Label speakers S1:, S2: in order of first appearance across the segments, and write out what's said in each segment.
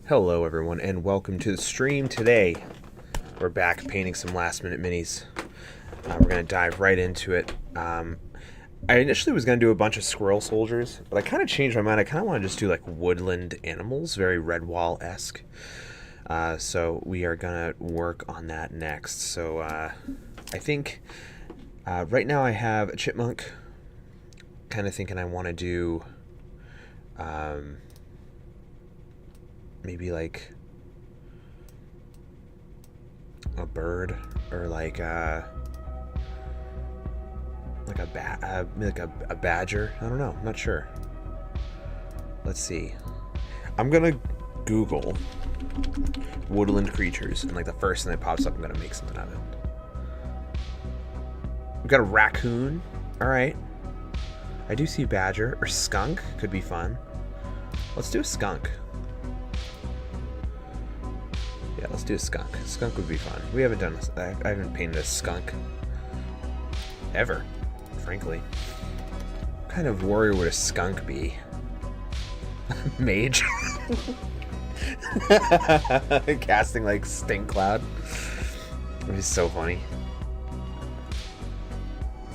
S1: Hello everyone and welcome to the stream today. We're back painting some last minute minis. We're going to dive right into it. I initially was going to do a bunch of squirrel soldiers, but I kind of changed my mind. I kind of want to just do like woodland animals, very Redwall-esque. So we are going to work on that next. So I think right now I have a chipmunk. Kind of thinking I want to do maybe like a bird or like a badger. I don't know. I'm not sure. Let's see. I'm gonna Google woodland creatures, and like the first thing that pops up, I'm gonna make something out of it. We've got a raccoon. All right. I do see badger or skunk. Could be fun. Let's do a skunk. Yeah, let's do a skunk. Skunk would be fun. We haven't done this. I haven't painted a skunk ever, frankly. What kind of warrior would a skunk be? Mage? Casting like stink cloud. Which is so funny.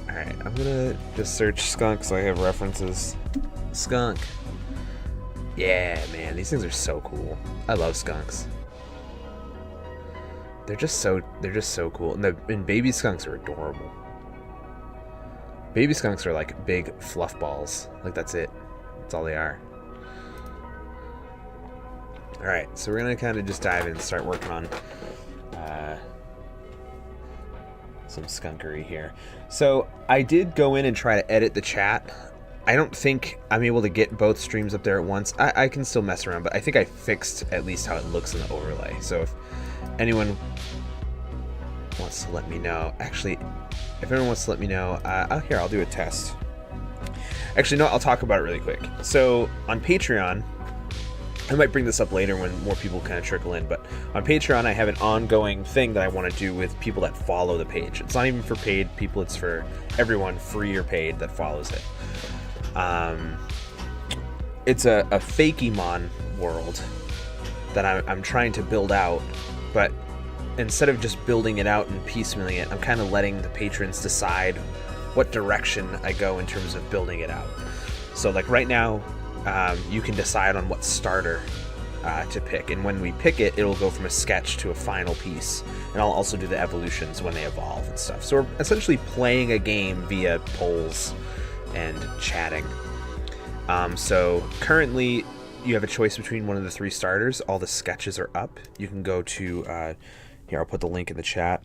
S1: Alright, I'm gonna just search skunk so I have references. Skunk. Yeah, man, these things are so cool. I love skunks. They're just so cool. And baby skunks are adorable. Baby skunks are like big fluff balls. Like that's it. That's all they are. Alright, so we're gonna kind of just dive in and start working on some skunkery here. So I did go in and try to edit the chat. I don't think I'm able to get both streams up there at once. I can still mess around, but I think I fixed at least how it looks in the overlay. So if anyone wants to let me know, actually, if anyone wants to let me know, here, I'll do a test. Actually, no, I'll talk about it really quick. So on Patreon, I might bring this up later when more people kind of trickle in, but on Patreon, I have an ongoing thing that I want to do with people that follow the page. It's not even for paid people, it's for everyone, free or paid, that follows it. It's a Fakemon world that I'm trying to build out, but instead of just building it out and piecemealing it, I'm kind of letting the patrons decide what direction I go in terms of building it out. So like right now, you can decide on what starter to pick, and when we pick it, it'll go from a sketch to a final piece, and I'll also do the evolutions when they evolve and stuff. So we're essentially playing a game via polls and chatting. So currently you have a choice between one of the three starters. All the sketches are up. You can go to here, I'll put the link in the chat.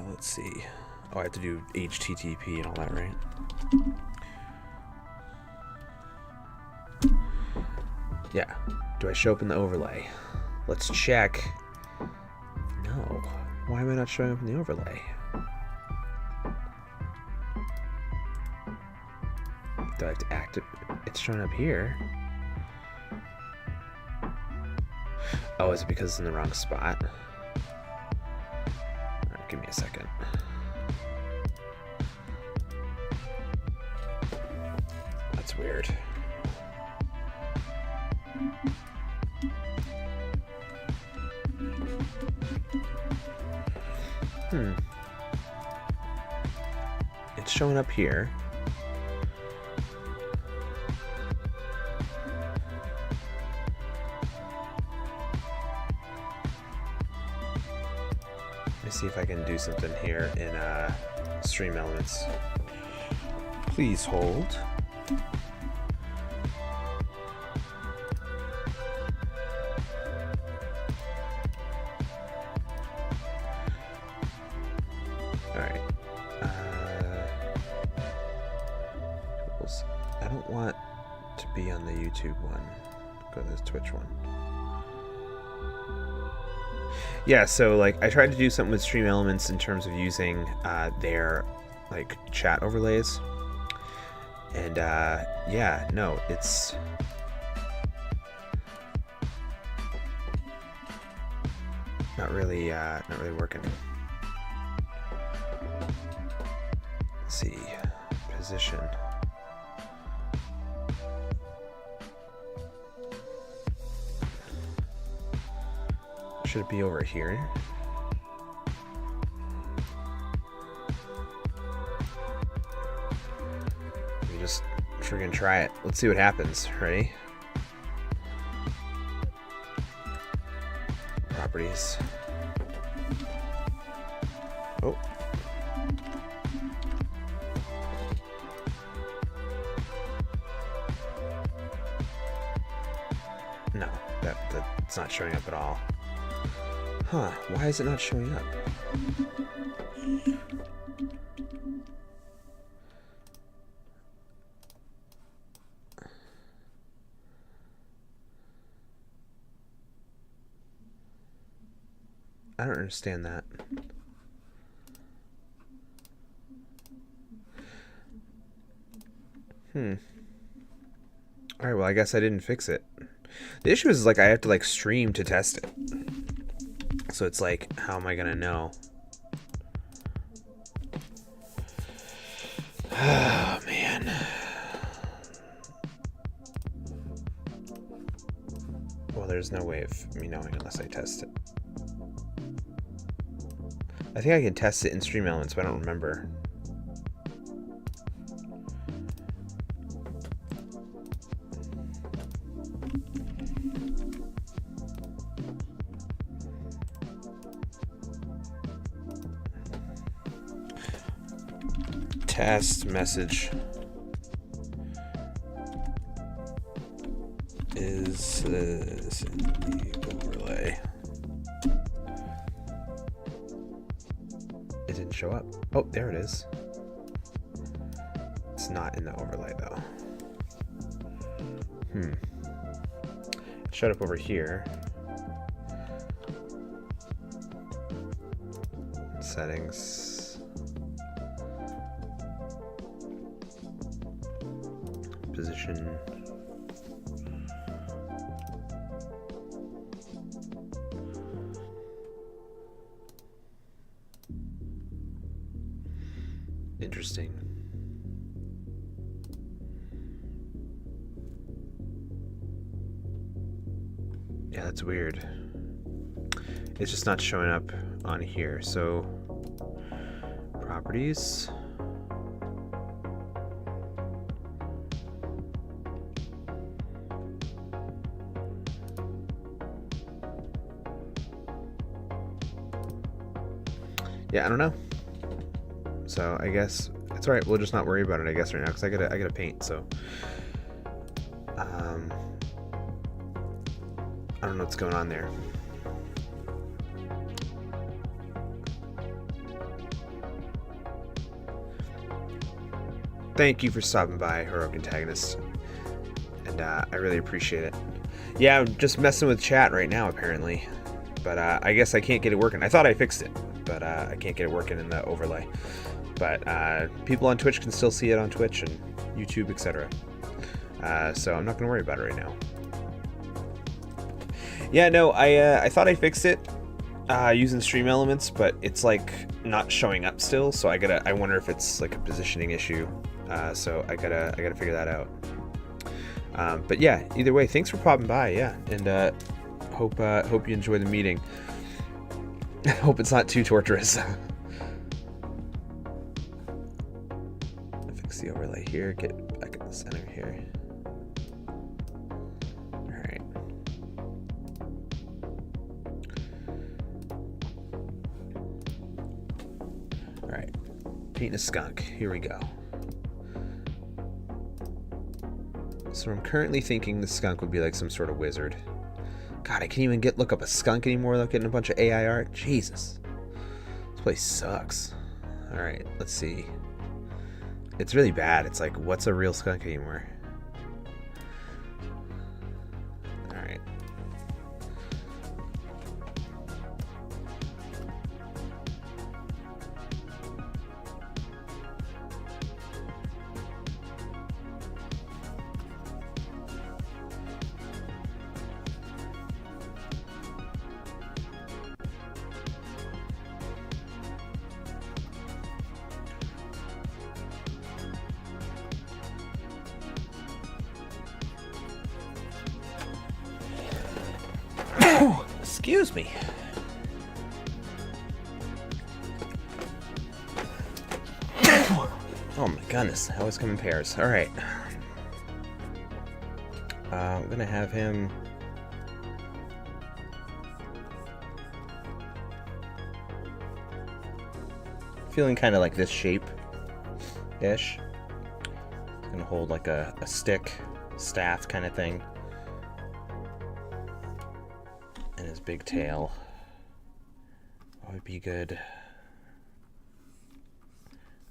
S1: Let's see. Oh, I have to do HTTP and all that, right? Yeah. Do I show up in the overlay? Let's check. No. Why am I not showing up in the overlay? Do I have to activate? It's showing up here. Oh, is it because it's in the wrong spot? Alright, give me a second. That's weird. It's showing up here. Let me see if I can do something here in Stream Elements. Please hold. Alright. I don't want to be on the YouTube one. Go to the Twitch one. Yeah, so like I tried to do something with Stream Elements in terms of using their like chat overlays. And yeah, no, it's not really working. Let's see, position. Should it be over here? We just friggin' try it. Let's see what happens. Ready? Properties. Oh. No, that's not showing up at all. Huh, why is it not showing up? I don't understand that. Alright, well, I guess I didn't fix it. The issue is, like, I have to, like, stream to test it. So it's like, how am I gonna know? Oh, man. Well, there's no way of me knowing unless I test it. I think I can test it in Stream Elements, but I don't remember. Test message is this in the overlay. It didn't show up. Oh, there it is. It's not in the overlay though. It showed up over here. Settings. Position. Interesting. Yeah, that's weird. It's just not showing up on here. So, properties. Yeah, I don't know. So I guess it's all right. We'll just not worry about it, I guess, right now, because I gotta paint. So I don't know what's going on there. Thank you for stopping by, Heroic Antagonist, and I really appreciate it. Yeah, I'm just messing with chat right now, apparently, but I guess I can't get it working. I thought I fixed it, but I can't get it working in the overlay. But people on Twitch can still see it on Twitch and YouTube, etc. So I'm not going to worry about it right now. Yeah, no, I thought I fixed it using Stream Elements, but it's like not showing up still. So I wonder if it's like a positioning issue. So I gotta figure that out. But yeah, either way, thanks for popping by. Yeah, and hope you enjoy the meeting. Hope it's not too torturous. Fix the overlay here. Get back in the center here. All right. All right. Painting a skunk. Here we go. So I'm currently thinking the skunk would be like some sort of wizard. God, I can't even look up a skunk anymore without getting a bunch of AI art. Jesus. This place sucks. Alright, let's see. It's really bad. It's like, what's a real skunk anymore? Alright. Excuse me. Oh my goodness, I always come in pairs. Alright. I'm gonna have him... feeling kind of like this shape-ish. He's gonna hold like a stick, staff kind of thing. And his big tail. What would be good?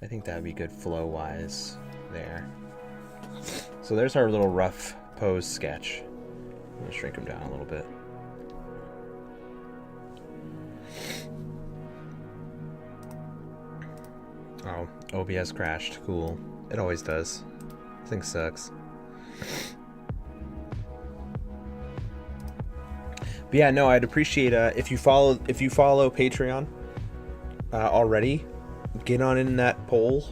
S1: I think that would be good flow-wise there. So there's our little rough pose sketch. I'm gonna shrink him down a little bit. Oh, OBS crashed. Cool. It always does. This thing sucks. But yeah, no, I'd appreciate if you follow Patreon already. Get on in that poll.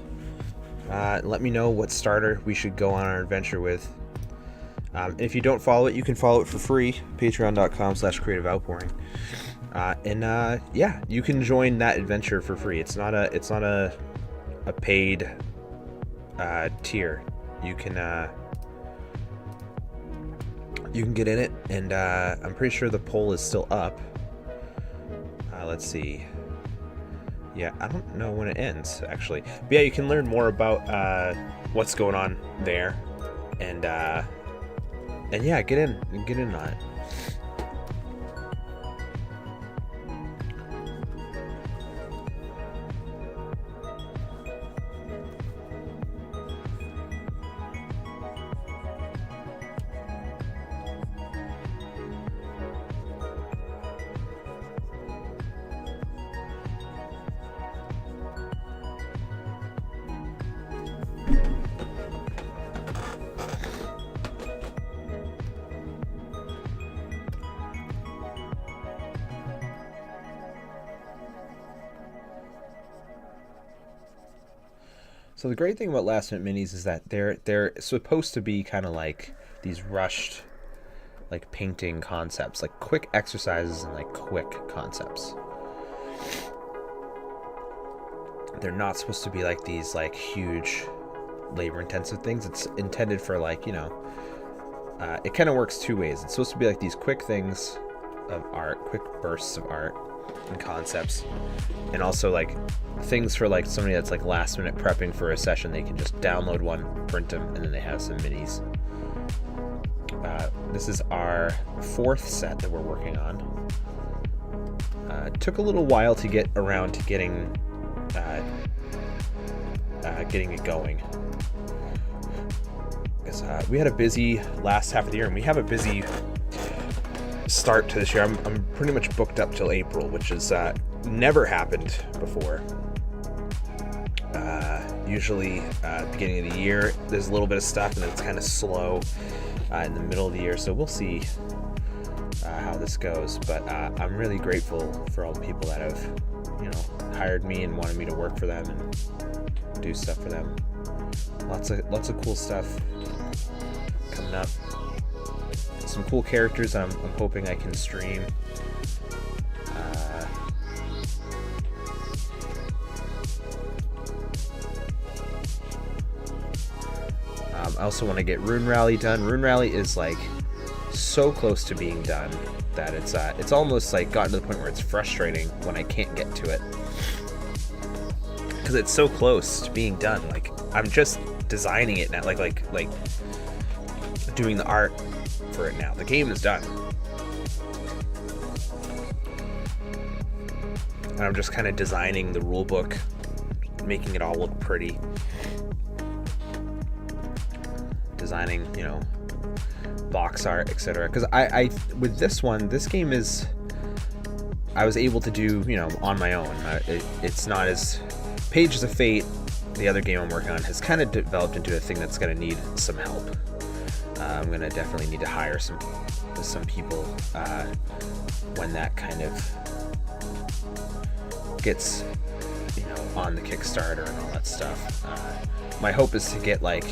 S1: Let me know what starter we should go on our adventure with. If you don't follow it, you can follow it for free. Patreon.com/creativeoutpouring. Yeah, you can join that adventure for free. It's not a paid tier. You can get in it, and I'm pretty sure the poll is still up. Let's see. Yeah, I don't know when it ends, actually. But yeah, you can learn more about what's going on there, and yeah, get in on it. So the great thing about last minute minis is that they're supposed to be kind of like these rushed, like painting concepts, like quick exercises and like quick concepts. They're not supposed to be like these like huge labor intensive things. It's intended for like, you know, it kind of works two ways. It's supposed to be like these quick things of art, quick bursts of art and concepts, and also like things for like somebody that's like last minute prepping for a session. They can just download one, print them, and then they have some minis. This is our fourth set that we're working on. It took a little while to get around to getting it going, because we had a busy last half of the year, and we have a busy start to this year. I'm pretty much booked up till April, which is never happened before. Usually beginning of the year there's a little bit of stuff, and then it's kind of slow in the middle of the year, so we'll see how this goes. But I'm really grateful for all the people that have, you know, hired me and wanted me to work for them and do stuff for them. Lots of cool stuff coming up. Some cool characters I'm hoping I can stream. I also want to get Rune Rally done. Rune Rally is like so close to being done that it's almost like gotten to the point where it's frustrating when I can't get to it, because it's so close to being done. Like I'm just designing it now, like doing the art for it now. The game is done, and I'm just kind of designing the rule book, making it all look pretty, designing, you know, box art, etc. Because I with this one, this game is, I was able to do, you know, on my own. It's not as Pages of Fate, the other game I'm working on, has kind of developed into a thing that's going to need some help. I'm going to definitely need to hire some people when that kind of gets, you know, on the Kickstarter and all that stuff. My hope is to get like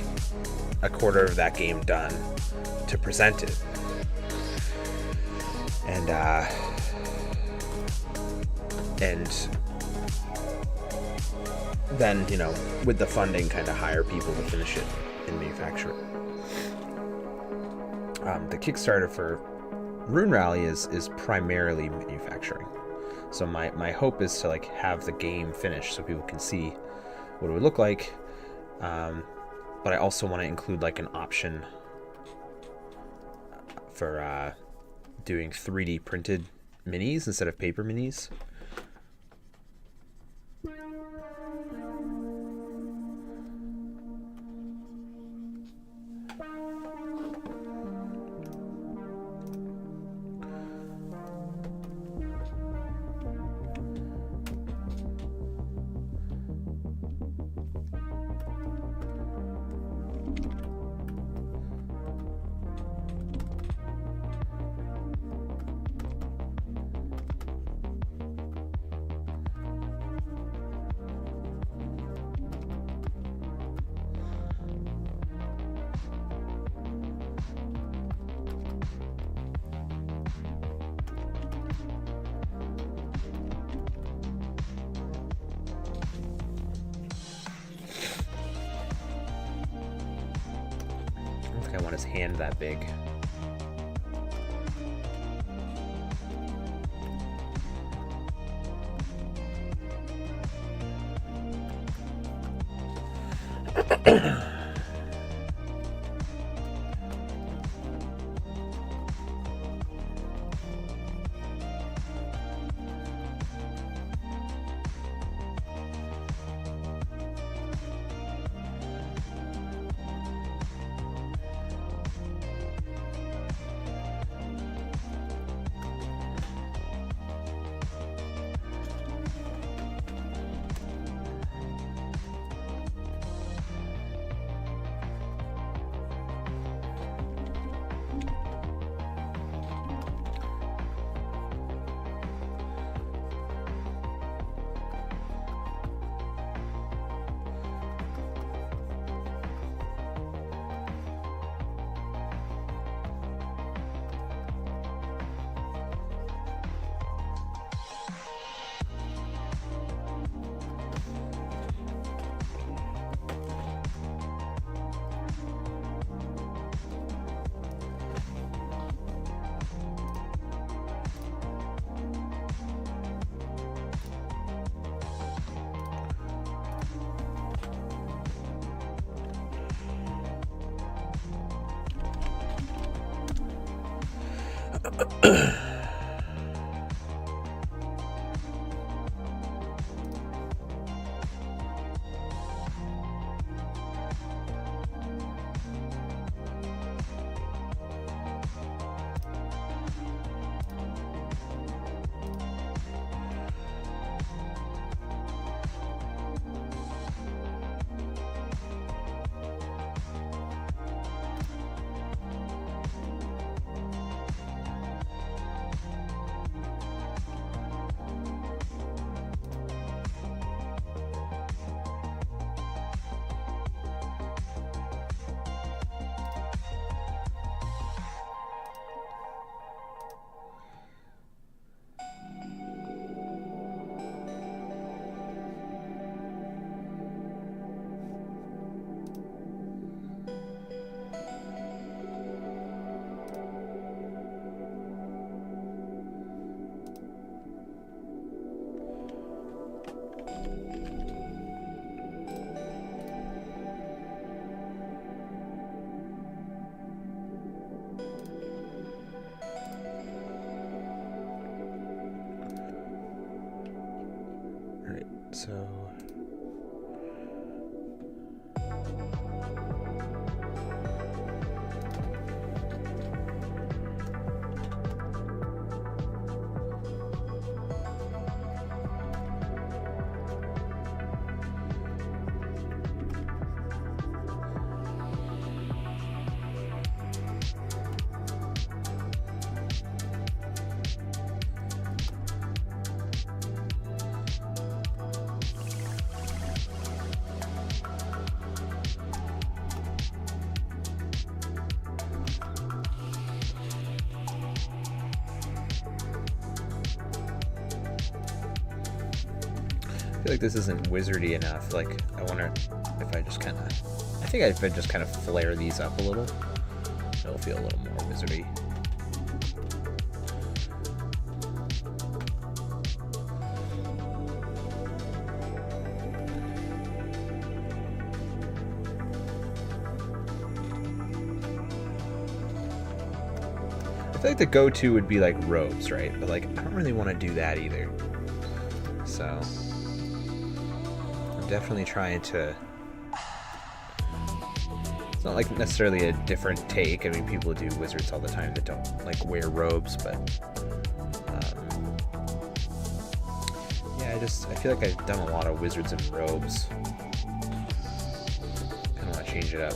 S1: a quarter of that game done to present it, and and then, you know, with the funding, kind of hire people to finish it and manufacture it. The Kickstarter for Rune Rally is primarily manufacturing. So my hope is to like have the game finished so people can see what it would look like. But I also want to include like an option for doing 3D printed minis instead of paper minis. I want his hand that big. feel like this isn't wizardy enough. Like, I wonder if I just kind of... I think if I just kind of flare these up a little, it'll feel a little more wizardy. I feel like the go-to would be like robes, right? But like, I don't really want to do that either. So I'm definitely trying to... It's not like necessarily a different take. I mean, people do wizards all the time that don't like wear robes, but yeah, I feel like I've done a lot of wizards in robes. Kind of want to change it up.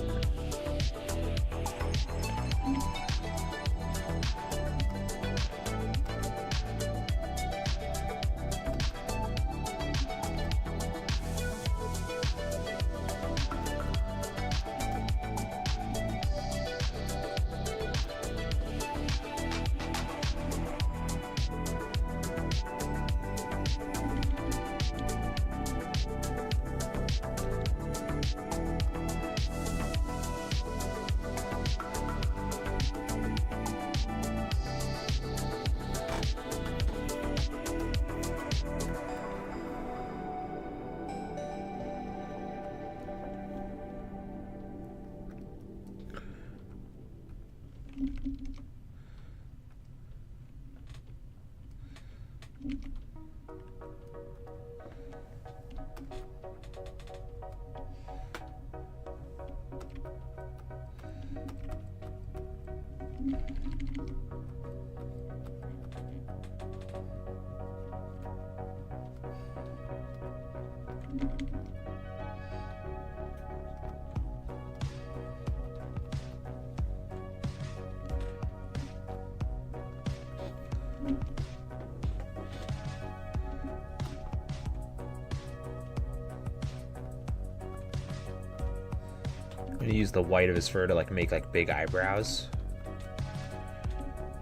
S1: I'm gonna use the white of his fur to like make like big eyebrows,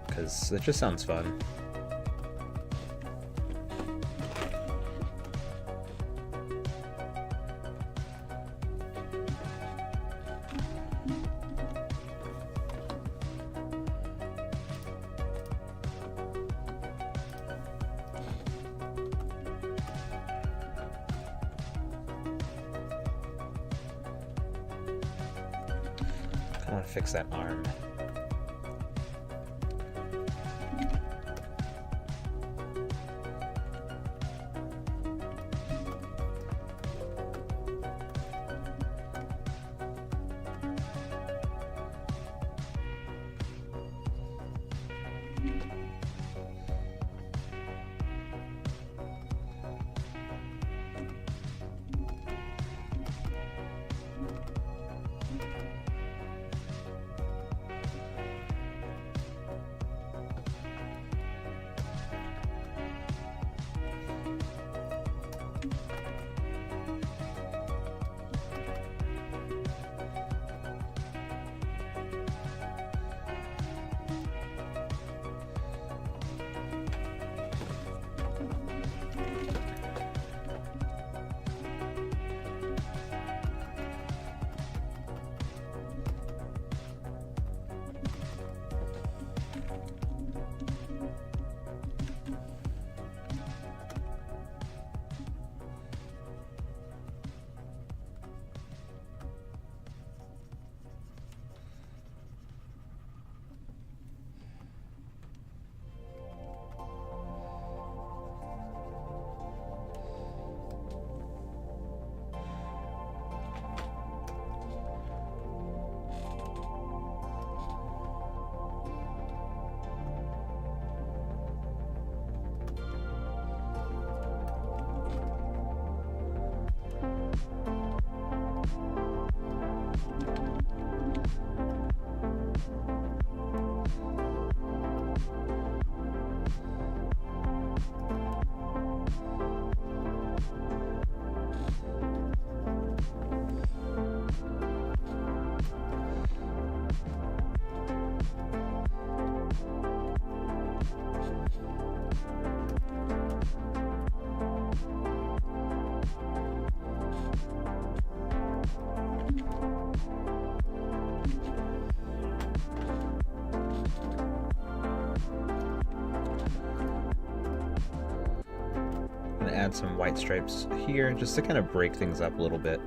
S1: because it just sounds fun. I want to fix that arm. add some white stripes here just to kind of break things up a little bit.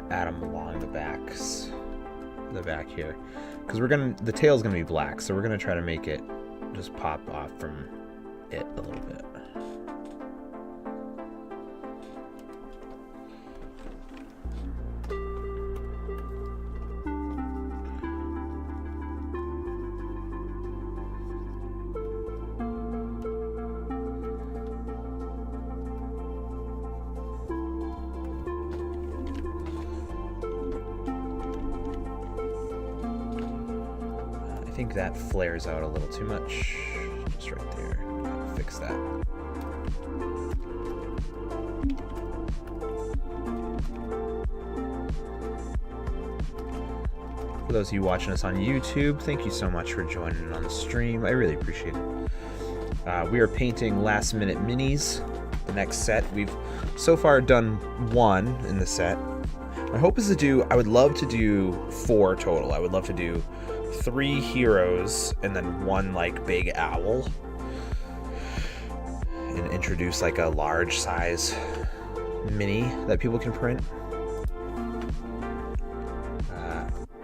S1: Add them along the back here, because the tail's gonna be black, so we're gonna try to make it just pop off from it a little bit. I think that flares out a little too much. Just right there. Fix that. For those of you watching us on YouTube, thank you so much for joining on the stream. I really appreciate it. We are painting Last Minute Minis, the next set. We've so far done 1 in the set. My hope is I would love to do 4 total. I would love to do 3 heroes and then 1 like big owl, and introduce like a large size mini that people can print.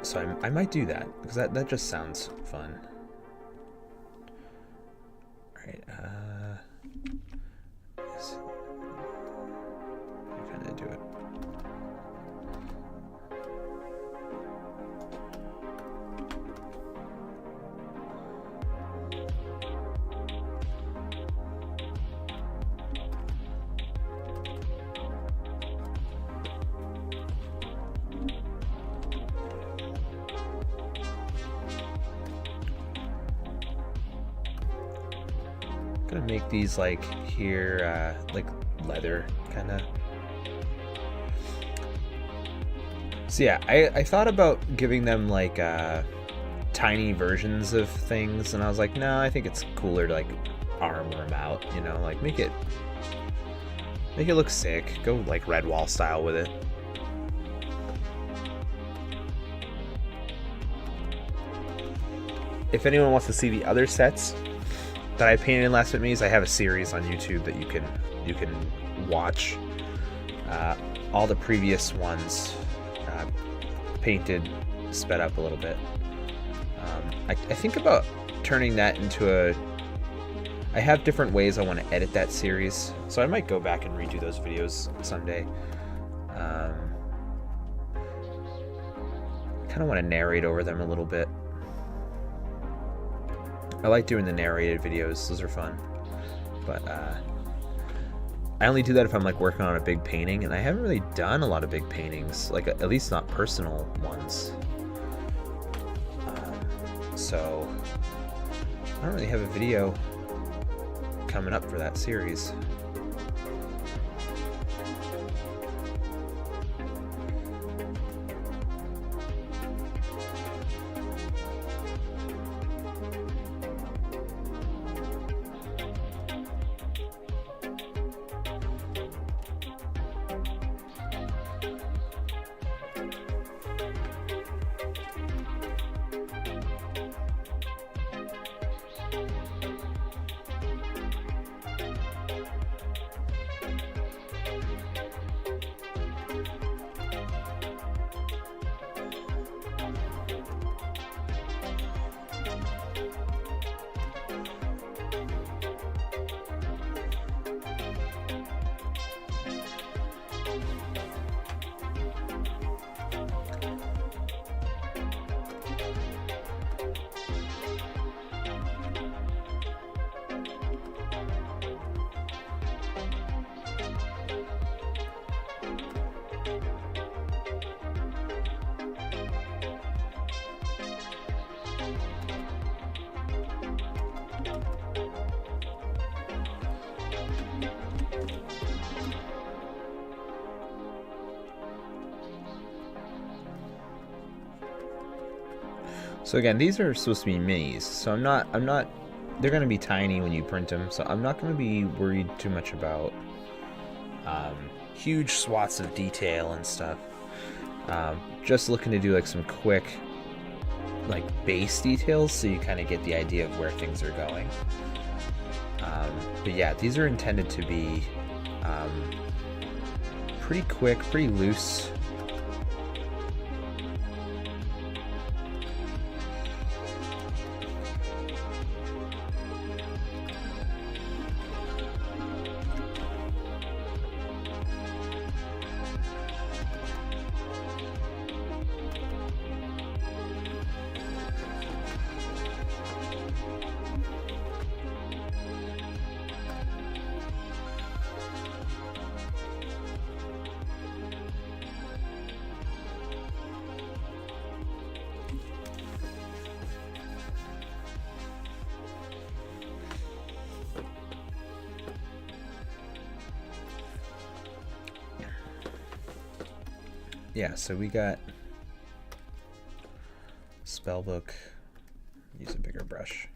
S1: So I might do that, because that just sounds fun. All right, kind of do it. Gonna make these like here, like leather kind of. So yeah, I thought about giving them like tiny versions of things, and I was like, no, I think it's cooler to like armor them out, you know, like make it look sick. Go like Redwall style with it. If anyone wants to see the other sets that I painted in Last Minute Minis, I have a series on YouTube that you can watch. All the previous ones painted, sped up a little bit. I think about turning that into I have different ways I want to edit that series, so I might go back and redo those videos someday. Kind of want to narrate over them a little bit. I like doing the narrated videos, those are fun. But I only do that if I'm like working on a big painting, and I haven't really done a lot of big paintings, like at least not personal ones. So I don't really have a video coming up for that series. So again, these are supposed to be minis, so I'm not, they're going to be tiny when you print them, so I'm not going to be worried too much about huge swaths of detail and stuff. Just looking to do like some quick like base details so you kind of get the idea of where things are going. But yeah, these are intended to be pretty quick, pretty loose. Yeah, so we got spellbook. Use a bigger brush.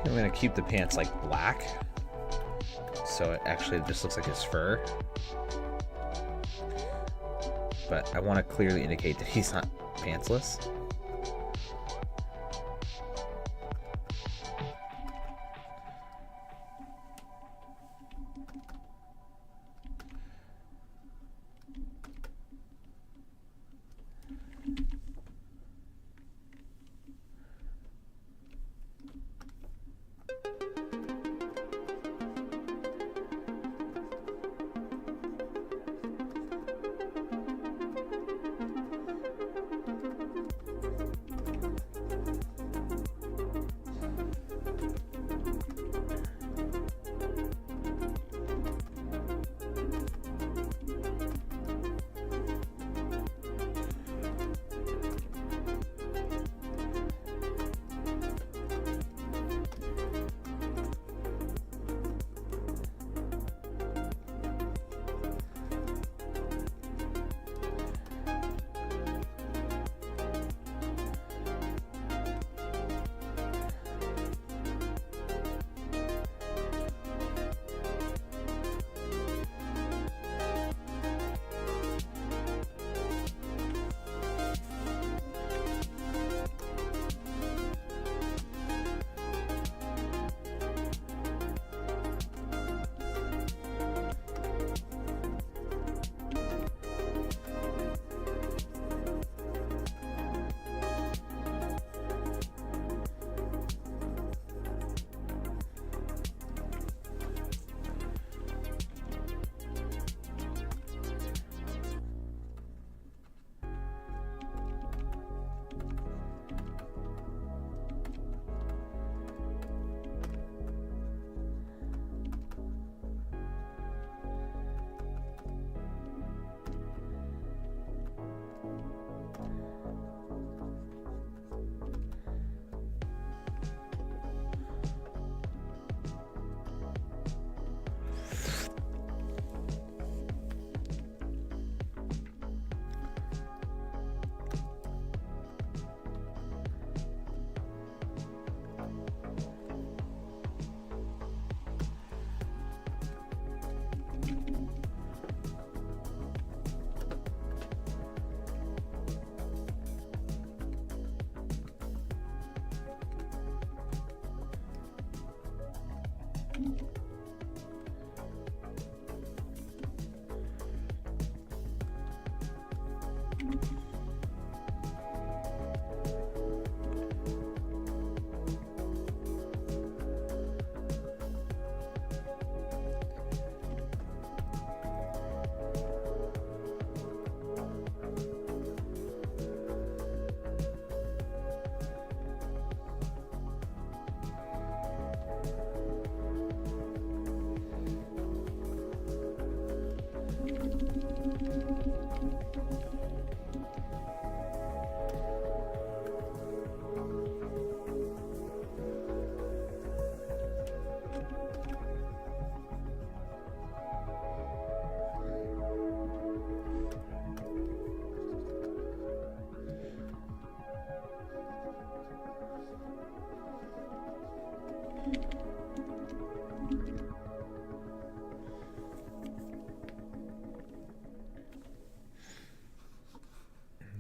S1: I'm gonna keep the pants like black, so it actually just looks like his fur. But I want to clearly indicate that he's not pantsless.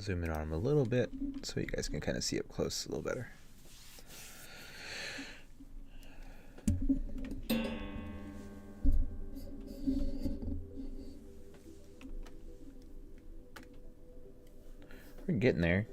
S1: zoom in on them a little bit so you guys can kind of see up close a little better. We're getting there.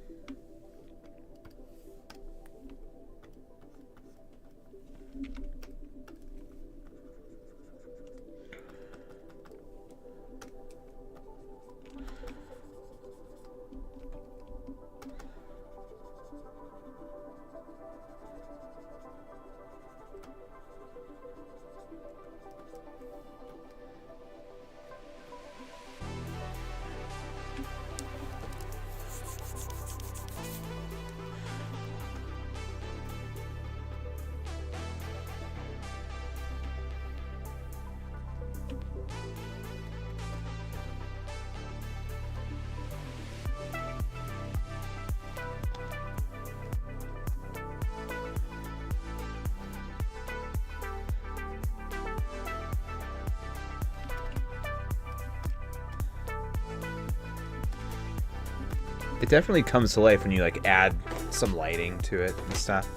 S1: It definitely comes to life when you like add some lighting to it and stuff.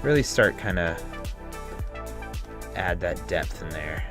S1: Really start kind of add that depth in there.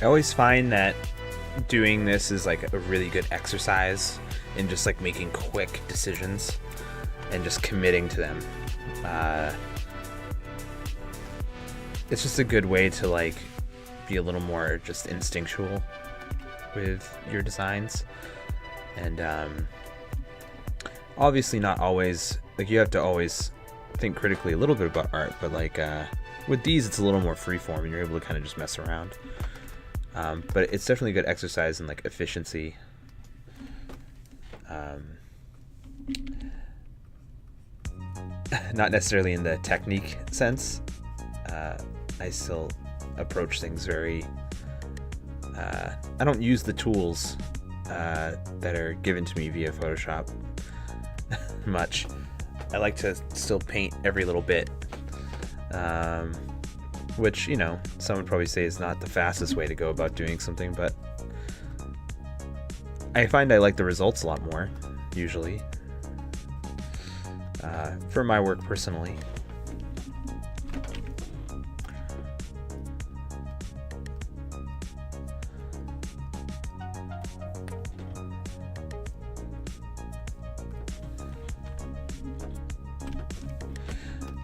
S1: I always find that doing this is like a really good exercise in just like making quick decisions and just committing to them. It's just a good way to like be a little more just instinctual with your designs. And obviously not always, like you have to always think critically a little bit about art, but like with these it's a little more freeform and you're able to kind of just mess around. But it's definitely a good exercise in like efficiency. Not necessarily in the technique sense. I still approach things very... I don't use the tools that are given to me via Photoshop much. I like to still paint every little bit. Which, you know, some would probably say is not the fastest way to go about doing something, but I find I like the results a lot more, usually, for my work personally.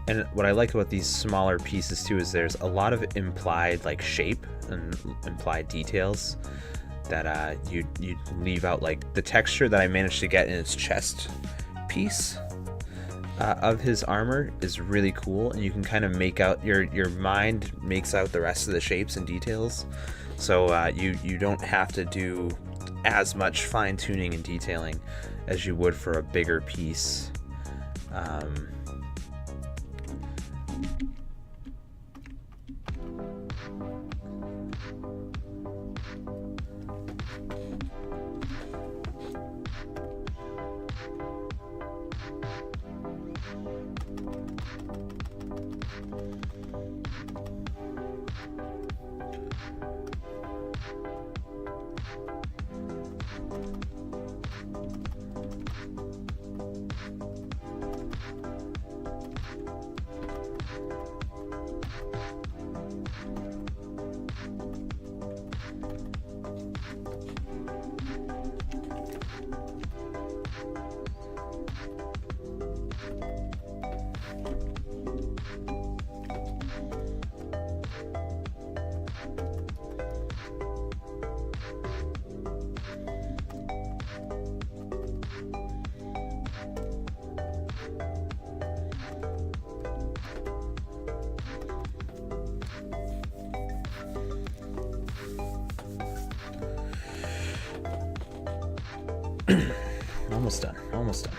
S1: And what I like about these smaller pieces too is there's a lot of implied like shape and implied details that you leave out, like the texture that I managed to get in his chest piece of his armor is really cool, and you can kind of make out your mind makes out the rest of the shapes and details, so you don't have to do as much fine tuning and detailing as you would for a bigger piece. Almost done. Almost done.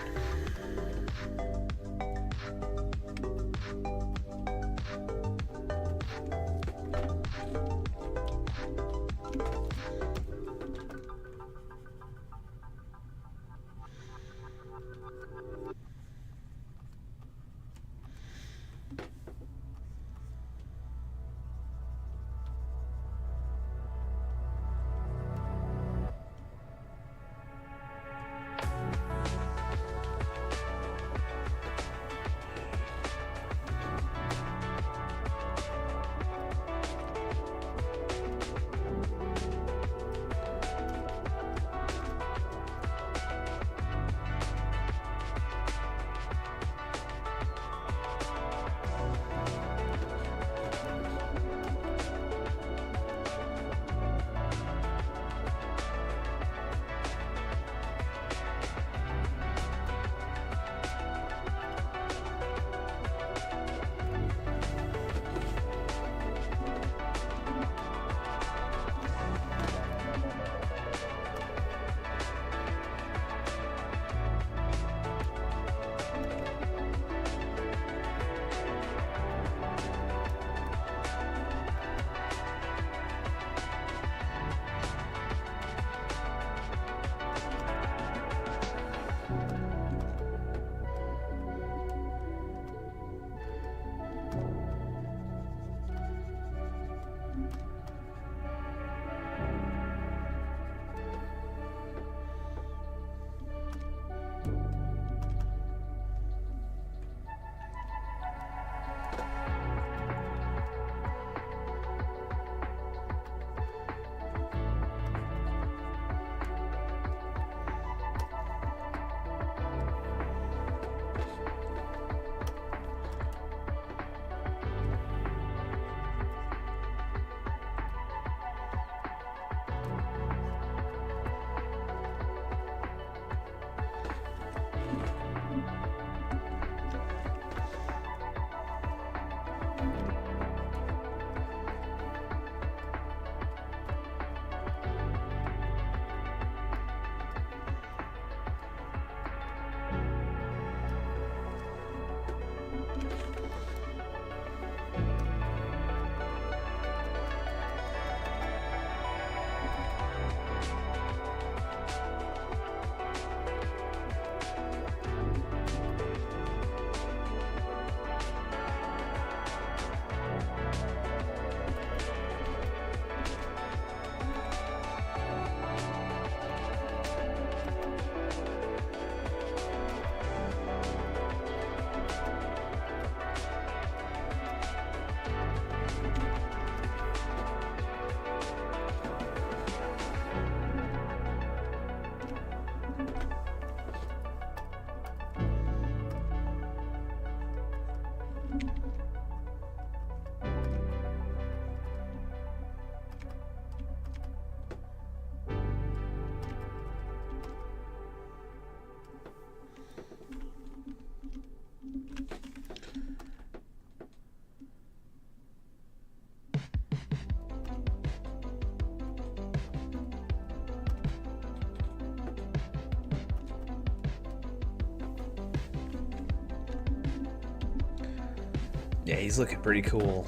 S1: Yeah, he's looking pretty cool.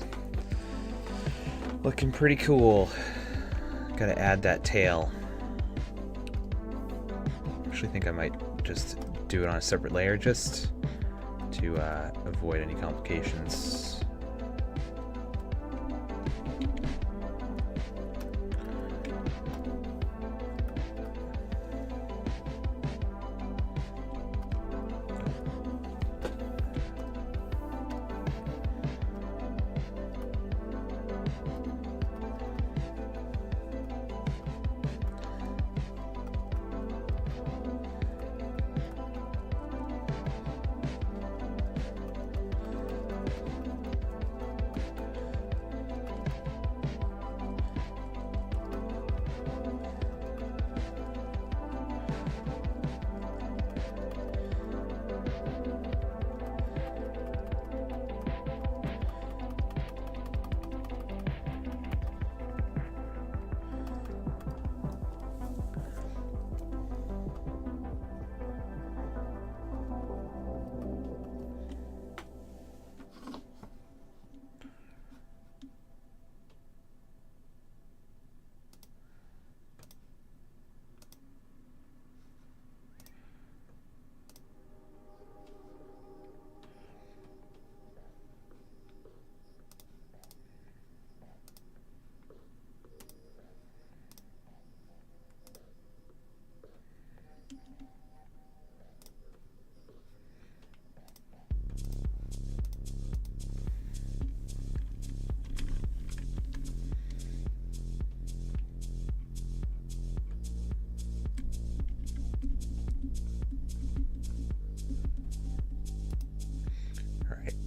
S1: Looking pretty cool. Gotta add that tail. Actually think I might just do it on a separate layer just to avoid any complications.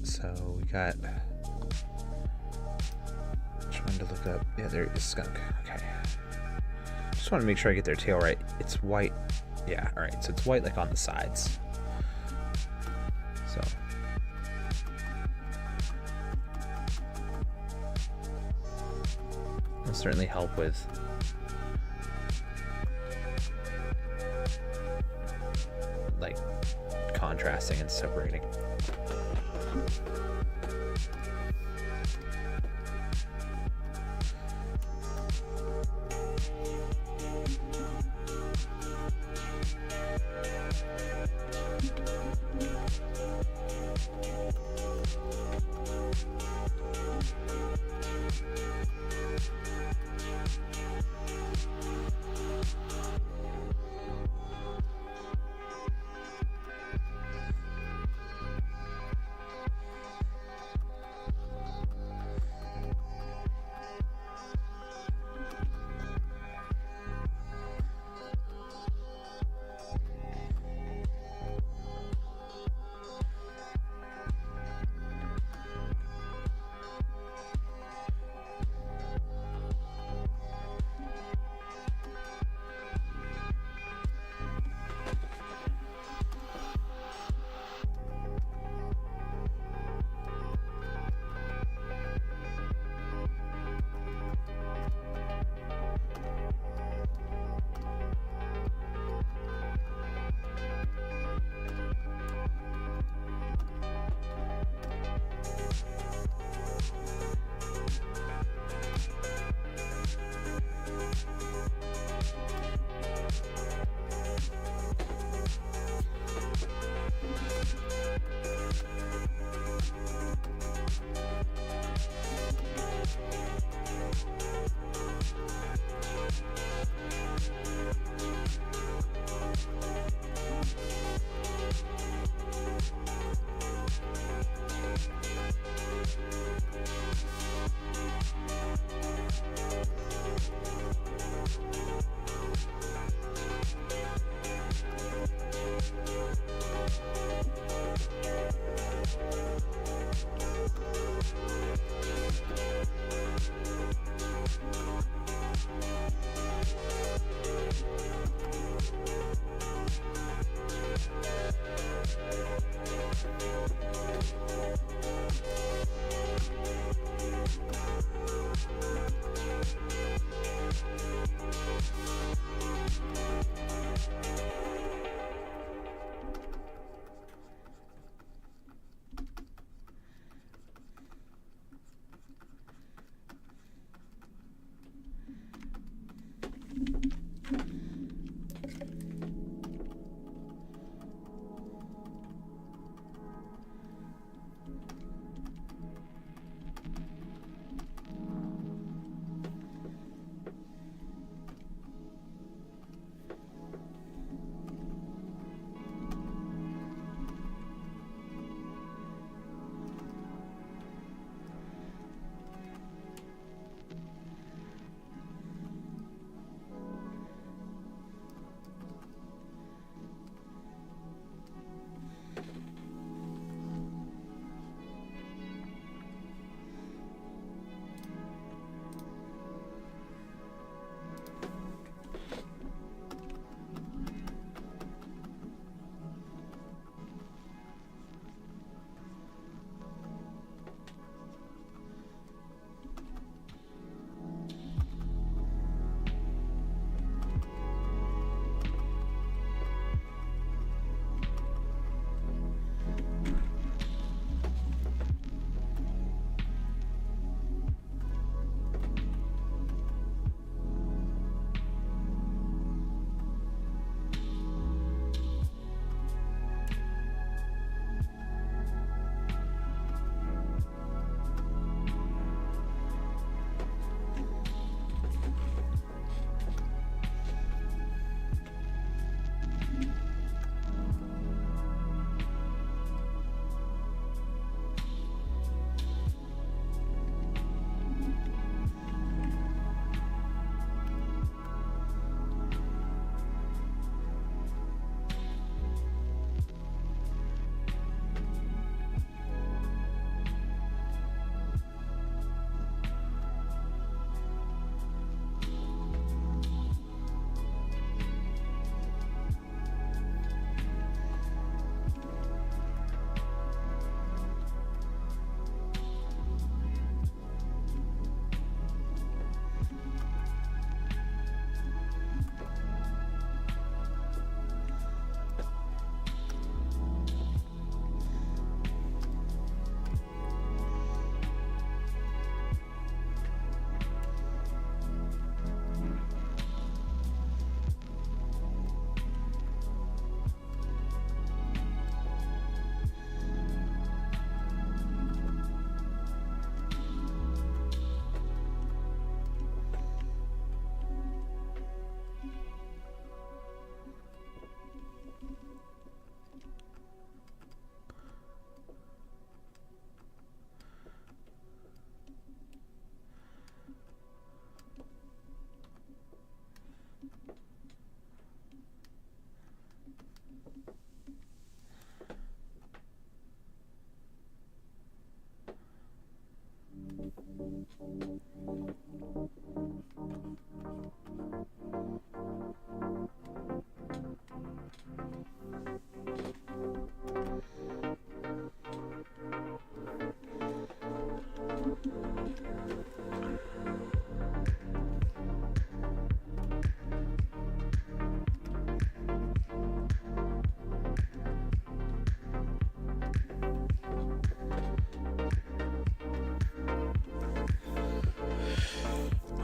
S1: So we got, trying to look up, yeah, there is skunk. Okay. Just want to make sure I get their tail right. It's white. Yeah, all right. So it's white like on the sides. So. It'll certainly help with like contrasting and separating.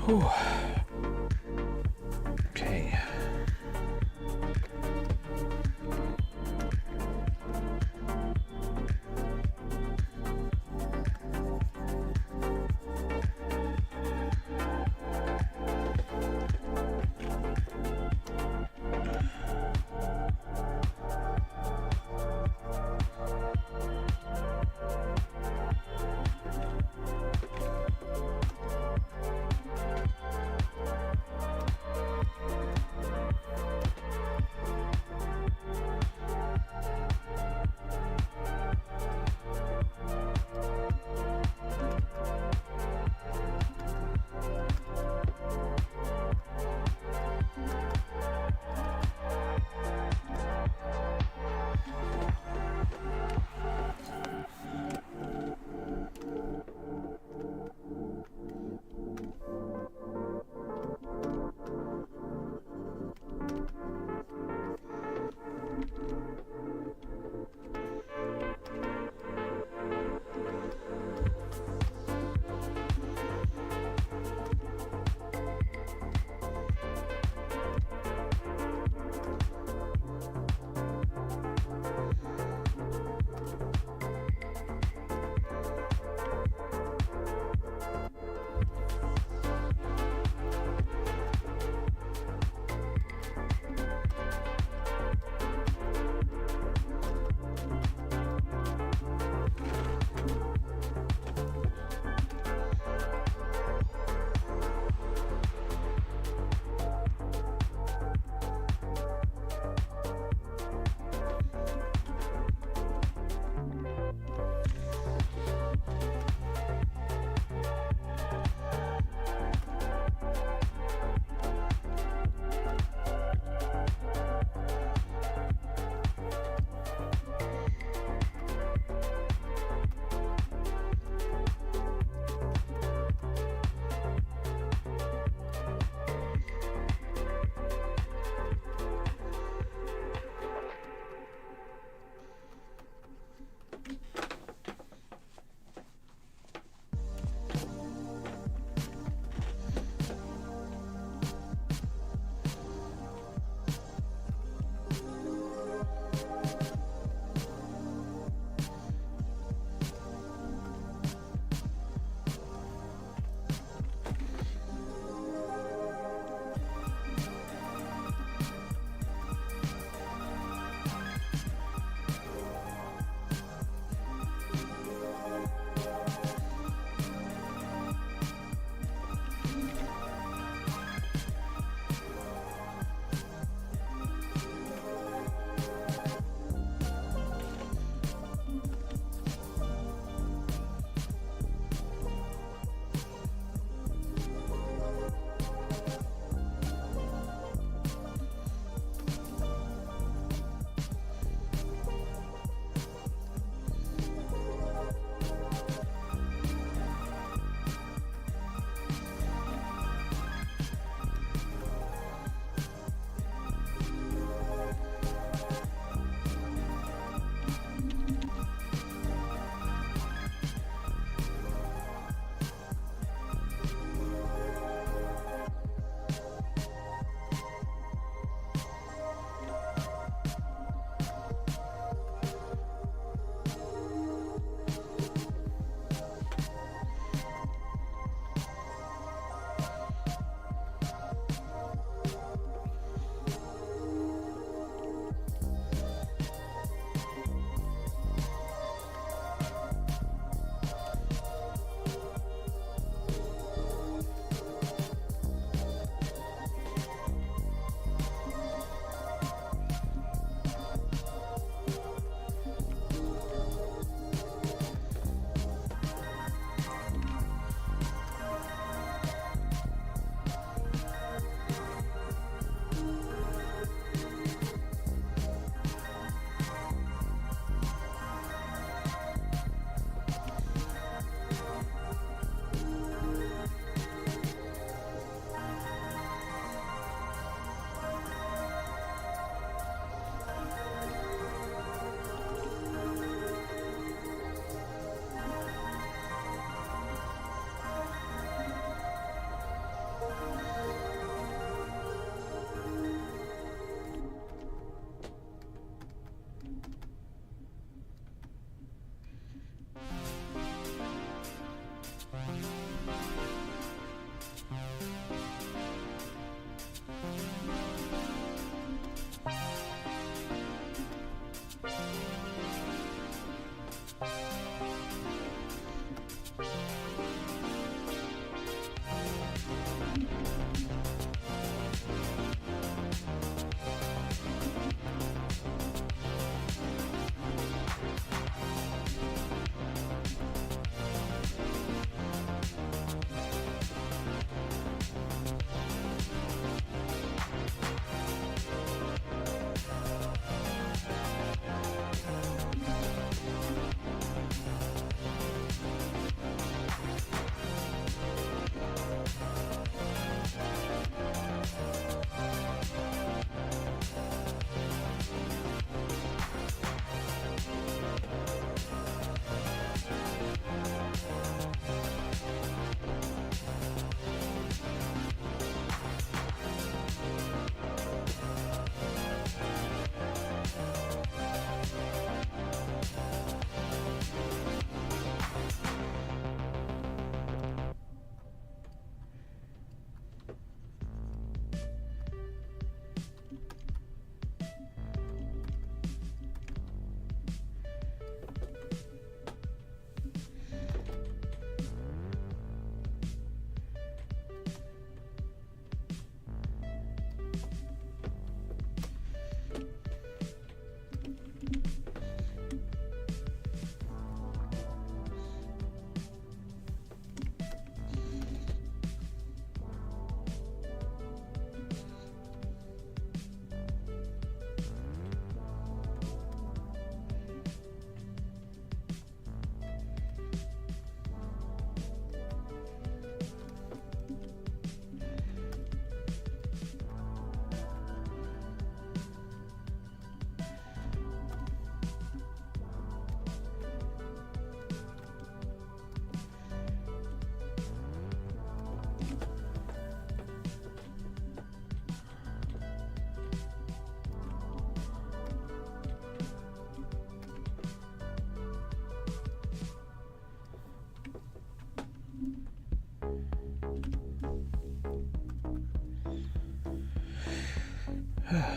S1: Whew. Okay. Okay.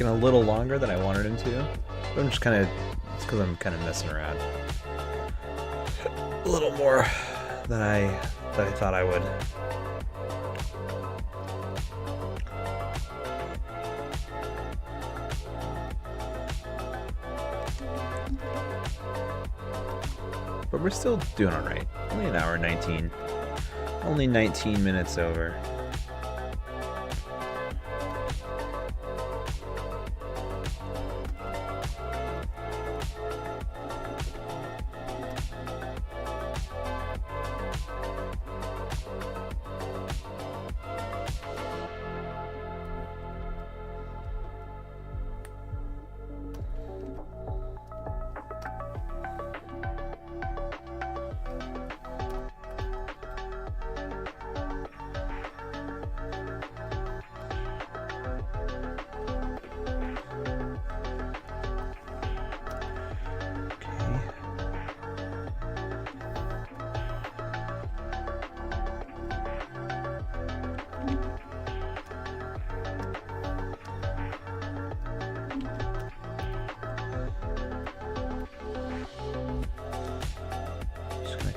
S1: taking a little longer than I wanted him to. But I'm just kind of, it's because I'm kind of messing around. A little more than I thought I would. But we're still doing all right. Only an hour 19. Only 19 minutes over.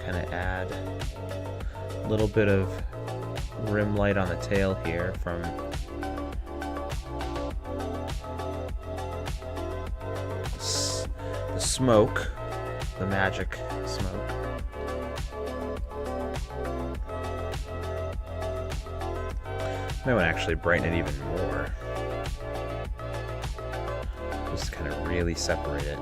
S1: Kind of add a little bit of rim light on the tail here from the smoke, the magic smoke. Might want to actually brighten it even more. Just kind of really separate it.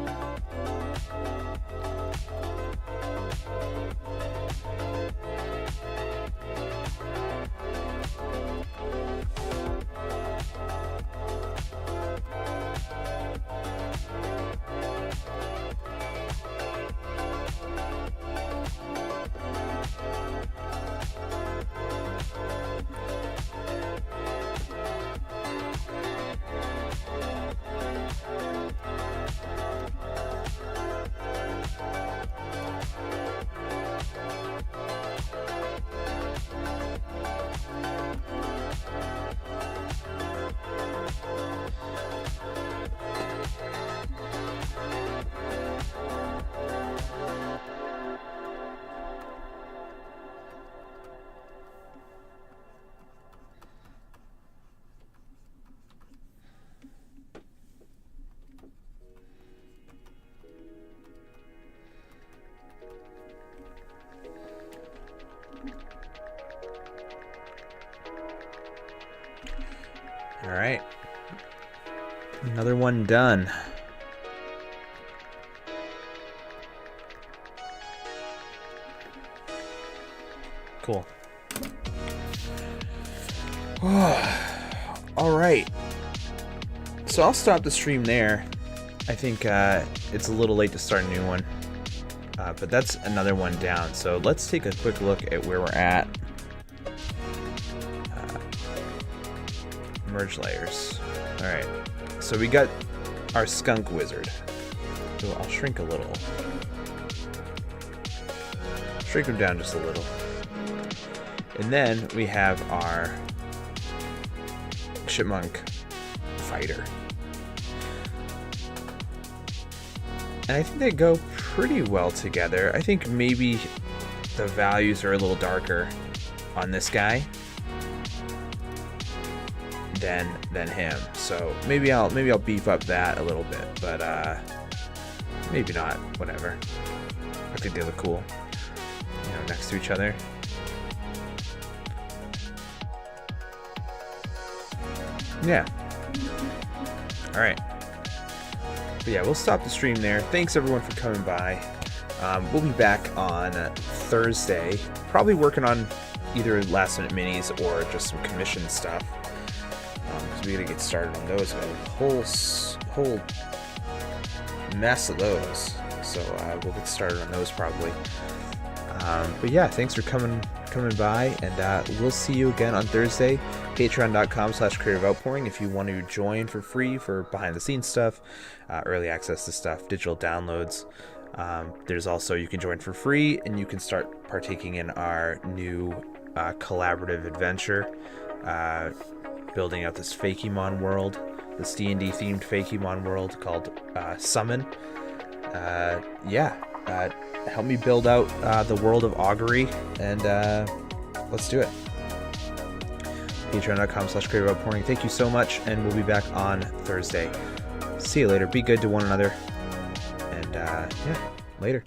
S1: All right, another one done. Cool. All right, so I'll stop the stream there. I think it's a little late to start a new one, but that's another one down. So let's take a quick look at where we're at. Merge layers. All right, so we got our skunk wizard. So I'll shrink a little. Shrink him down just a little. And then we have our chipmunk fighter. And I think they go pretty well together. I think maybe the values are a little darker on this guy than him. So maybe I'll beef up that a little bit, but maybe not. Whatever. I think they look cool, you know, next to each other. Yeah. All right. But yeah, we'll stop the stream there. Thanks everyone for coming by. We'll be back on Thursday, probably working on either last minute minis or just some commission stuff. Because we gotta get started on those. We have a whole mess of those, so we'll get started on those probably. But yeah, thanks for coming by, and we'll see you again on Thursday. Patreon.com/Creative Outpouring if you want to join for free for behind the scenes stuff, early access to stuff, digital downloads. There's also, you can join for free and you can start partaking in our new collaborative adventure, building out this Fakemon world. this D&D themed Fakemon world called Summon. Help me build out the world of Augury, and let's do it. Patreon.com/creative-outpouring. Thank you so much, and we'll be back on Thursday. See you later. Be good to one another, and later.